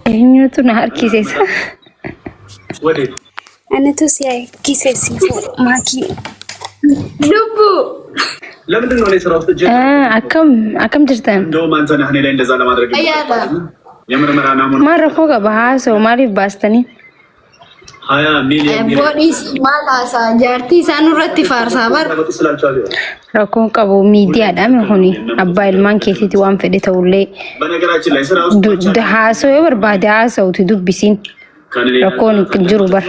Eenyutu na harkiseessa? Anatu si harkiseessifu maakii. Lubbu. ለምንድን ነው ስራ ውስጥ akkam jirtan? እንደውም አንተ ነህ እኔ ላይ እንደዛ ለማድረግ የምርመራ ናሙና Maal rakkoo qaba haasa'u maaliif baastanii? 20 ሚሊዮን Boodis maal haasaa jaartii isaan irratti faarsaa bar. Rakkoon qabu miidiyaadhaan kuni abbaa ilmaan keetiiti waan fedhe ta'ullee በነገራችን ላይ ስራ ውስጥ haasa'u yoo barbaade haasa'uti dubbisiin rakkoon jiru bar.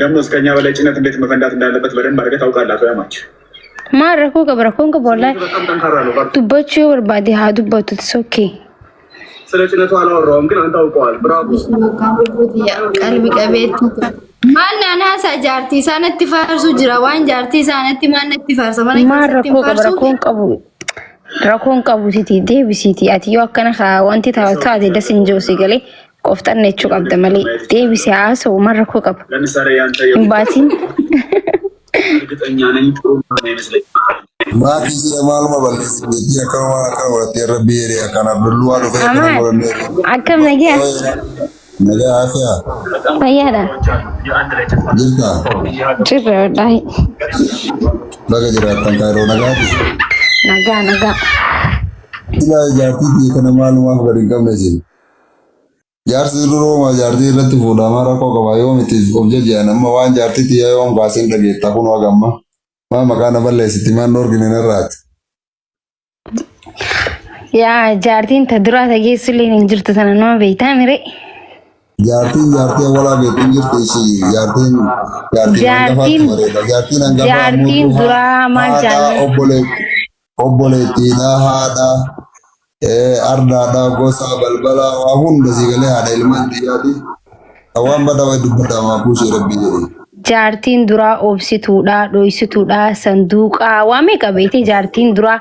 ደግሞ እስከኛ በላይ ጭነት እንዴት መፈንዳት እንዳለበት በደንብ አድርገህ ታውቃለህ ያማች Maal rakkoo qaba rakkoon qabu wallahi dubbachuu yoo barbaade haa dubbatu ኦኬ ስለ ጭነቱ አላወራውም ግን አንተ አውቀዋል ብራቮ ቀልቢ ቀቤት ማን አናሳ jaartii isaanitti faarsu jira waan jaartii isaanitti maanatti faarsa mana maal rakkoo qaba rakkoon qabu siti deebisiiti ati yoo akkana wanti taate dasin joosi galee qoftan jechuu qabda malee deebisi haasa'u maal rakkoo qaba ለምሳሌ ያንተ baasiin እርግጠኛ ነኝ ጥሩ ነው ይመስለኝ Maatii si maaluma balleessi beekii akka walitti irra beere akkana birluu waan dhufee akkana godhannee. akkam nagaa Nagaa hafiyaa. fayyaadha Jirtaa. jirra wallahi Baga jiraattan kaayiroo nagaati. nagaa Ilaa jaartii kana maalumaaf gadi hin qabne isin. Jaarsi duroomaa jaartii irratti fuudhamaa rakkoo qaba yoo miti of jajjaan amma waan jaartiitti yoo baaseen dhageetta kun wagamma. Maa maqaan balleessitti maan orginen irraati. yaa jaartiin ta duraa tageessullee hin jirtu sana nama beektaa mire Jaartiin walaa beektiin jirti ishii jaartiin jaartiin duraa maal jaalladha obboleettiidha haadha ardaadha gosa balbala waa hunda sigalee haadha ilmaan xiyyaati waan badaa wayi dubbatamaa kuushee rabbii jedhe. jaartiin duraa obsituudha dhoysituudha sanduuqaa waa meeqa beekte jaartiin duraa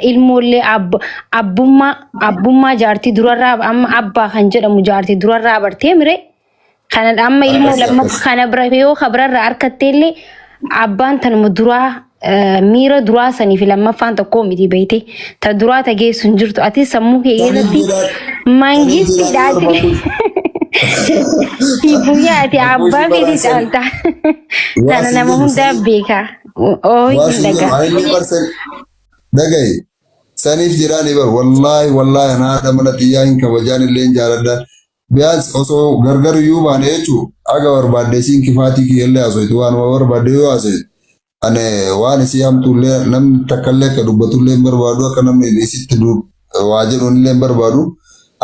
ilmoollee abbummaa jaartii durarraa amma abbaa kan jedhamu jaartii durarraa bartee mire kana amma ilmoo lamma kana bira yoo kabrarraa harkatteellee abbaan tanuma duraa miira duraa sanii fi lammaffaan tokko miti beekte ta duraa tageessu hin jirtu ati sammuu kee keessatti mangistiidhaati. Ibunya ati abba fiti caalta. Kana nama hunda beeka. Dhagaye saniif jiraanii bar wallaahi haadha mana xiyyaa hin kabajaan illee hin jaaladha. Biyaas osoo gargar iyyuu baane jechuun aga barbaadde isiin kifaatii kiyyallee haasoftu waanuma barbaadde yoo haasoftu. Ane waan isii hamtuullee namni takkaallee akka dubbatullee hin barbaadu akka namni isitti waa jedhuun illee hin barbaadu.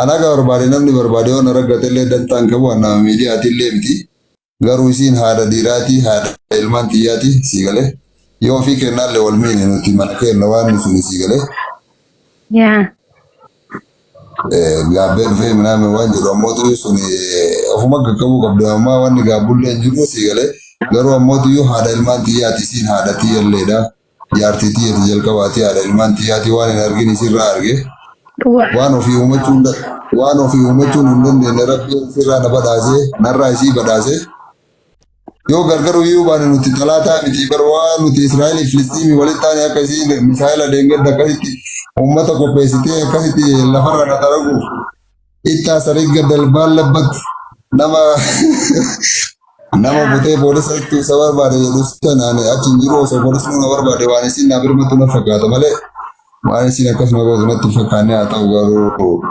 Anaga barbaade namni barbaade waan argatellee dantaan qabu annama miidiyaatillee miti. Garuu isiin haadha dhiiraati haadha ilmaan xiyyaati siigalee yoo ofii kennaallee wal miine nuti mana kenna waan sun siigalee. Yaa. Gaabbee dhufee minaame waan jedhu ammootu sun ofuma qaqqabuu qabdu ammaa waan gaabbullee hin jiru siigalee garuu ammootu haadha ilmaan xiyyaati isiin haadha xiyyalleedha. Jaartii xiyyaati jalqabaati haadha ilmaan xiyyaati waan hin argin isirraa arge. Waan ofii uumachuun hin dandeenye rabbiin sirraa na badhaasee narraa isii badhaasee yoo gargaru iyyuu baane nuti talaataa miti bar waan nuti Israa'eel Filistiimii walitti taane akka isiin misaa'ila deengedda akkasitti uummata qopheessitee akkasitti lafarra na daraguuf ittaa sarigga dalbaan labbatti nama butee poolisatti isa barbaade jedhu sanaan achi hin jiru osoo poolisni na barbaade waan isiin na birmatu na fakkaata malee. Waan isin akkasuma gosoonatti fakkaannee haa ta'u garuu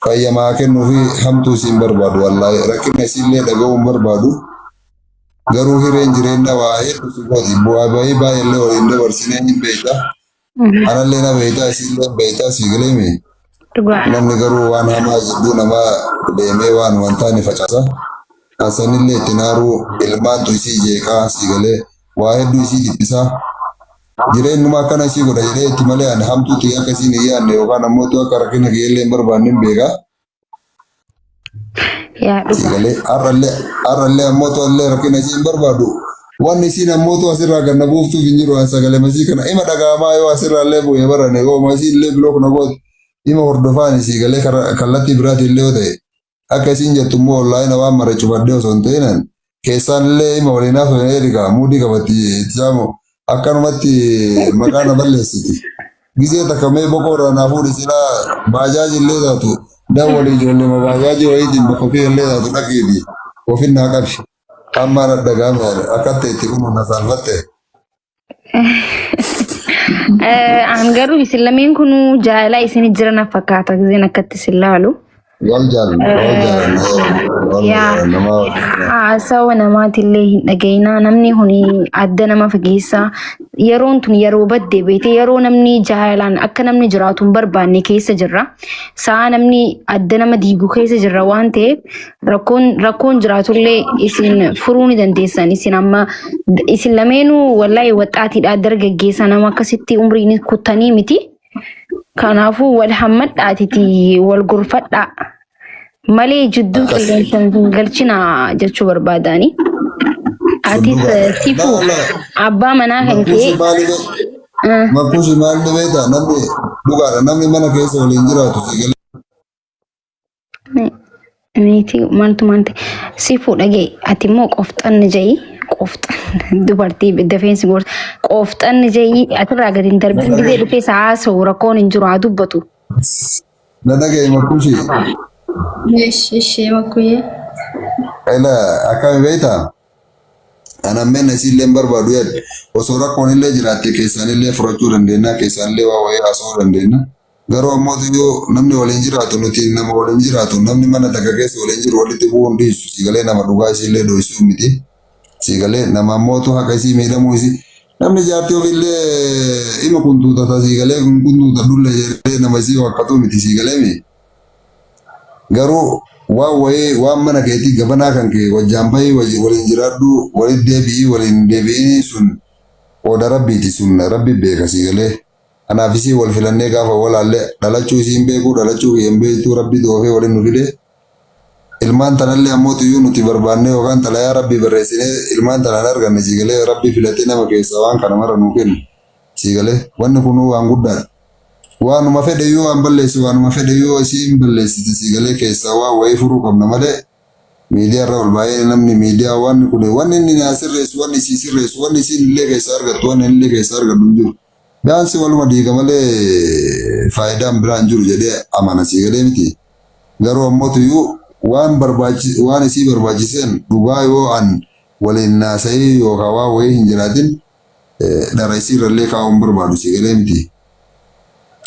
fayyamaa kennuu fi hamtuu isin barbaadu wallaahi rakkina isinillee dhaga'uu hin barbaadu garuu hireen jireenya waa hedduu si gooti bu'aa bahii baay'eellee waliin dabarsinee hin beekta anallee na beektaa isinillee beektaa si galeeme namni garuu waan hamaa jidduu namaa deemee waan wantaani facaasa sanillee itti naaruu ilmaantu isii jeeqaa si galee waa hedduu isii dhiphisaa. Jireenyuma akkana isii godha jedhee itti malee ani hamtuutti akkasiin hin yaadne yookaan ammoo akka rakkina keellee hin barbaanne hin beekaa. Sigalee har'allee ammoo to'allee rakkina isii hin barbaadu. Wanni isiin ammoo to'a asirraa ganna buuftuuf hin jiru sagalee masii kana ima dhaga'amaa yoo asirraallee bu'ee barane yoo masii illee biloo kuna gooti ima hordofaan sigalee kallattii biraatiin illee yoo ta'e akka isiin jettu immoo onlaayina waan mara cufadhee osoo hin ta'in keessaan illee ima waliinaaf erga muudii qabatti itti saamu. Akkanumatti maqaa na balleessiti. Gizee takka mee boqorraa naa fuudhi silaa baajaaji illee taatu dawwalii ijoollee ma baajaaji wayiitiin bakka ofii illee taatu dhaqiiti ofin naa qabsi. Amma na dhagaame akkatti itti kun na salphatte. An garuu isin lameen kun jaalala isin jiran fakkaata gizeen akkatti isin laalu. Wal jaalan haasawa namaatillee hin dhagayinaa namni huni adda nama fageessaa yeroon tun yeroo baddee beete yeroo namni jaalalaan akka namni jiraatu hin barbaanne keessa jirra sa'a namni adda nama diigu keessa jirra waan ta'eef rakkoon jiraatullee isin furuu ni dandeessan isin amma isin lameenuu wallahi waxaatiidha dargaggeessa nama akkasitti umriin kuttanii miti kanaafuu wal hammadhaatiti wal gurfadhaa malee jidduu qilleensan galchina jechuu barbaadani atis tifu abbaa manaa kan kee Makuushi maal beektaa namni dhugaadha namni mana keessa waliin jiraatu sigalee. Niti maaltu si fuudhagee ati immoo qofxanni jayi qofxan dubartii dafeensi goota qofxanni jayi atirraa gadi hin darbin gizee dhufee haasa'u rakkoon hin jiru haa dubbatu. Na dhagee Makuushi. Ishee makuyyee. Ela akkami beektaa? Anammeen isillee barbaadu yaad osoo rakkoon illee jiraatte keessaan illee furachuu dandeenya keessaan illee waa wayii haasa'uu dandeenya. Garuu ammoo yoo namni waliin jiraatu nuti nama waliin jiraatu namni mana takka keessa waliin jiru walitti bu'uun dhiisu sigalee nama dhugaa isillee dho'isuu miti. Sigalee nama ammootu haqa isii miidhamuu isii namni jaartii ofillee ima kuntuutata sigalee kuntuuta dulle jedhee nama isii wakkatu miti sigalee mi. Garuu waan wayii waan mana keetii gabanaa kan kee wajjaan bahii waliin jiraadhu waliin deebi'ii sun qooda rabbiiti sun rabbi beeka sigalee. Anaaf isii wal filannee gaafa walaallee dhalachuu isiin beekuu dhalachuu hin beektuu rabbi doofee waliin nu fide. Ilmaan tanallee ammoo tuyyuu nuti barbaannee yookaan xalayaa rabbi barreessinee ilmaan tanaan arganne sigalee rabbi filatee nama keessaa waan kana mara nuu kennu sigalee wanni kun waan guddaadha. Waanuma fedhe yoo waan balleessu waanuma fedhe yoo isiin balleessite sigalee keessaa waan wayii furuu qabna malee miidiyaa irra ol baay'ee namni miidiyaa waan kun wanni inni naa sirreessu wanni isii sirreessu wanni isiin illee keessaa argattu wanni illee keessaa argattu hin jiru. Daansi waluma diiga malee faayidaan biraan jiru jedhee amana sigalee miti. Garuu ammoo tuyyuu waan isii barbaachiseen dhugaa yoo an waliin naasa'ee yookaan waa wayii hin jiraatin dara isii irrallee kaa'uun barbaadu sigalee miti.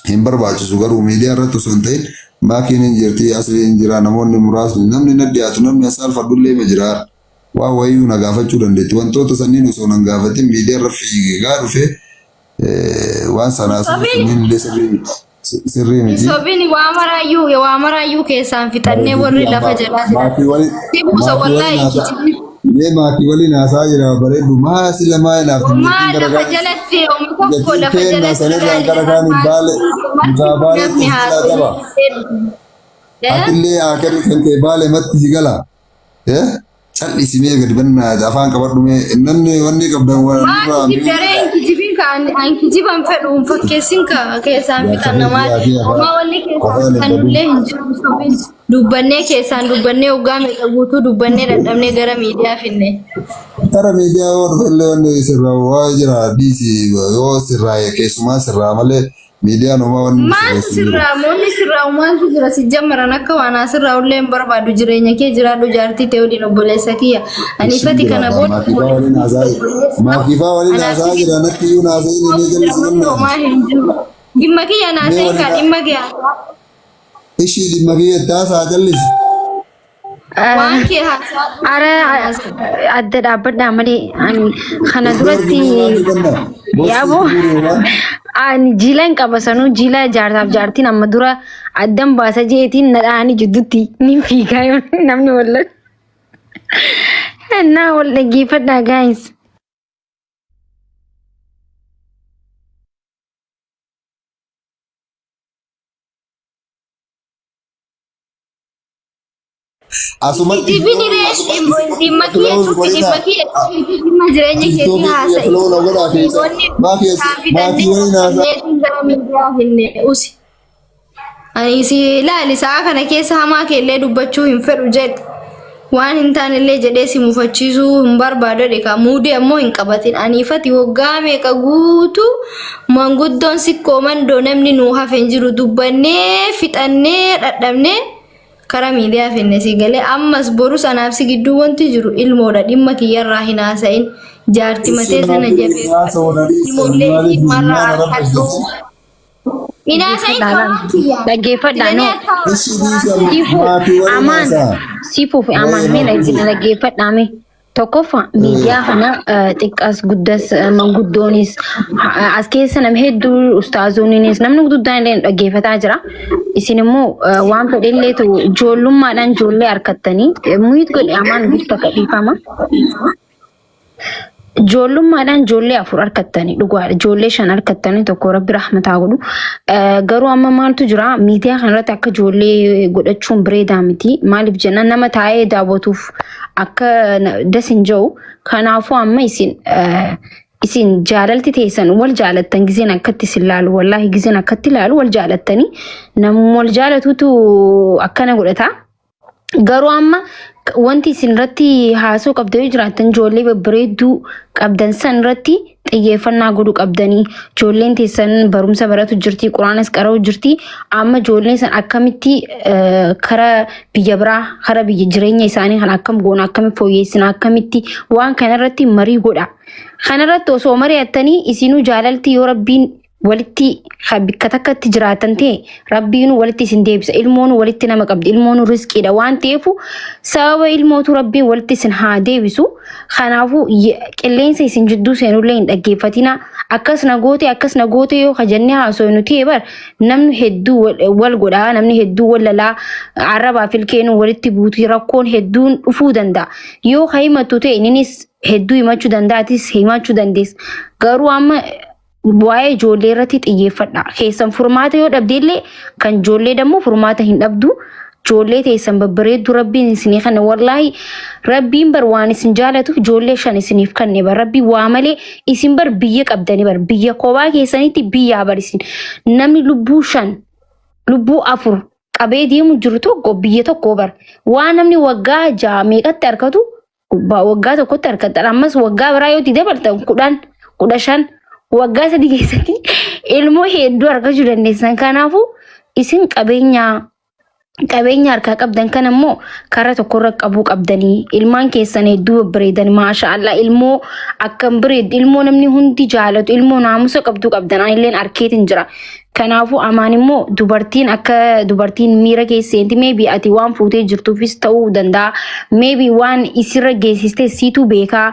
Hin barbaachisu garuu miidiyaa irratti osoo hin ta'in maakiin hin jirti asli hin jira namoonni muraasni namni na dhiyaatu namni asaan fardullee ma jira waa wayyuu na gaafachuu dandeetti wantoota sanniin osoo nan gaafatin miidiyaa irra fiigee gaa dhufee waan sanaa sunniin illee sirrii miti. Sobini waa maraayyuu keessaan fixannee warri lafa jalaa Mee maakii waliin haasaa jira bareedu maa sila maa inaaf maa lafa jalatti oomisha tokko lafa jalatti sanirraan gara kaan hin baale mukaa baaleetti silaa qaba. Atillee akirri kan kee baale matti si gala. Callisimee gadi bannaa afaan qabadhu mee namni wanni qabdan waan irraa dareen kijibii kan kijiban fedhu fakkeessin keessaan fixan namaa homaa wanni keessaan kan dullee hin jiru sobin dubbannee keessaan dubbannee hoggaa meeqa guutuu dubbannee dadhabnee gara miidiyaa finne. Tara miidiyaa yoo dhufellee wanni sirraa waa jira dhiisi yoo sirraa keessumaa sirraa malee miidiyaan homaa wanni maaltu sirraa moonni sirraa maaltu jira si jammaran akka waan asirraa ullee hin barbaadu jireenya kee jiraadhu jaartii ta'uu din obboleessa kiyya ani fati kana booda maakifaa waliin haasaa jira natti iyyuu naasee inni jallisinna dhimma kiyya naasee kaa dhimma kiyya ishii dhimma kiyya taasaa jallisi. Waan kee haasaa Ara adda dhaabbadhaa malee kana duratti yaaboo ani jiila hin qaba sanuu jiila jaartaaf jaartiin amma dura addan baasa jeetiin nadhaanii jidduutti ni fiigaa yoo namni wallan. Naa wal dhaggeeffadhaa gaayis. Asumatti dhimma jireenya keetii haasa'i ani si ilaali sa'a kana keessa hamaa keellee dubbachuu hin fedhu jedhu waan hin taanellee jedhee si mufachiisuu hin barbaadu dheeka muudii ammoo hin qabatin aniifati waggaa meeqa guutuu manguddoon sikkoo mandoo namni nuu hafe hin jiru dubbannee fixannee dhadhabnee karaa miidiyaa finne si galee ammas boru sanaaf si gidduu wanti jiru ilmoodha dhimma kiyyarraa hin haasa'in jaarti matee sana jabee ilmoollee ilmarraa harkadhu dhaggeeffadha no sifuuf amaan mee dhaggeeffadhaa mee tokkoffaa miidiyaa kana xiqqaas guddas manguddoonis as keessa nama hedduu ustaazoonnis namni guddaan illee dhaggeeffataa jira isin immoo waan fedhellee ta'u ijoollummaadhaan ijoollee harkattanii muyit godhe amaan guddaa kadhiifama ijoollummaadhaan ijoollee 4 harkattanii dhugaadha ijoollee 5 harkattanii tokko rabbi rahmataa godhu garuu amma maaltu jira miidiyaa kanarratti akka ijoollee godhachuun bareedaa miti maaliif jennaan nama taa'ee daawwatuuf akka dasin jiru kanaafuu amma isin jaalalti teessan wal jaalattan gizeen akkatti isin laalu wallaahi gizeen akkatti laalu wal jaalattanii namni wal jaalatutu akkana godhata garuu amma wanti isin irratti haasoo qabdanii jiraattan ijoollee babbareedduu qabdan san irratti xiyyeeffannaa godhu qabdanii ijoolleen teessan barumsa baratu jirti quraanas qara'u jirti amma ijoolleen san akkamitti kara biyya biraa kara biyya jireenya isaanii kan akkam goona akkamitti fooyyessina akkamitti waan kanarratti marii godha kanarratti osoo mari'attanii isinuu jaalalti yoo rabbiin walitti bakka takkatti jiraatan ta'e rabbiin walitti isin deebisa ilmoon walitti nama qabdi ilmoon riskiidha waan ta'eef sababa ilmootu rabbiin walitti isin haa deebisu kanaafuu qilleensa isin jidduu seenullee hin dhaggeeffatina akkas na goote yoo kajannee haasoo nuti bar namni hedduu wal godhaa namni hedduu wal lalaa arrabaa filkeenu walitti buutii rakkoon hedduun dhufuu danda'a yoo himatu ta'e innis hedduu himachuu danda'atis himachuu dandeessa garuu amma waa'ee ijoollee irratti xiyyeeffadha keessan furmaata yoo dhabdeellee kan ijoollee dammoo furmaata hin dhabdu ijoollee teessan babbareeddu rabbiin isinii kanne wallaahi rabbiin bar waan isin jaalatuuf ijoollee 5 isiniif kanne bar rabbii waa malee isin bar biyya qabdanii bar biyya kophaa keessanitti biyyaa bar isin namni lubbuu 5 lubbuu 4 qabee deemu jiru tokko biyya tokko bar waan namni waggaa 6 meeqatti harkatu waggaa tokkotti harkatan ammas waggaa biraa yoo dabaltan 10 15 waggaa 3 keessatti ilmoo hedduu argachuu dandeessan kanaafuu isin qabeenya harkaa qabdan kan ammoo karaa tokkorra qabuu qabdanii ilmaan keessan hedduu babbareedan maashaallah ilmoo akkam bareed ilmoo namni hundi jaalatu ilmoo naamusa qabduu qabdan illeen arkeetin jira kanaafuu amaan immoo dubartiin akka dubartiin miira keesseenti maybe ati waan fuutee jirtuufis ta'uu danda'a maybe waan isirra geessiste siitu beekaa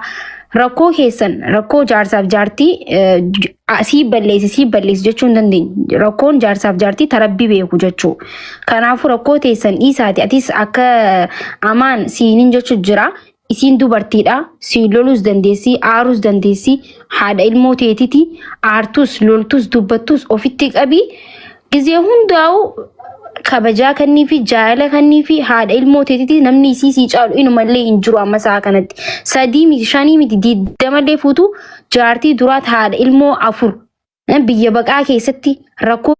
rakkoo keessan rakkoo jaarsaaf jaartii sii balleessi jechuu hin dandeenye rakkoon jaarsaaf jaartii tarabbii beeku jechuu kanaafuu rakkoo teessan dhiisaati atis akka amaan siiniin jechuu jira isiin dubartiidha siin loluus dandeessi aaruus dandeessi haadha ilmoo teetiti aartus loltus dubbattus ofitti qabii gizee hundaa'u kabajaa kannii fi jaalala kannii fi haadha ilmoo teetiti namni isii caalu inumallee hin jiru amma saa kanatti 3 miti 5 miti 20 fuutu jaartii duraat haadha ilmoo 4 biyya baqaa keessatti rakkoo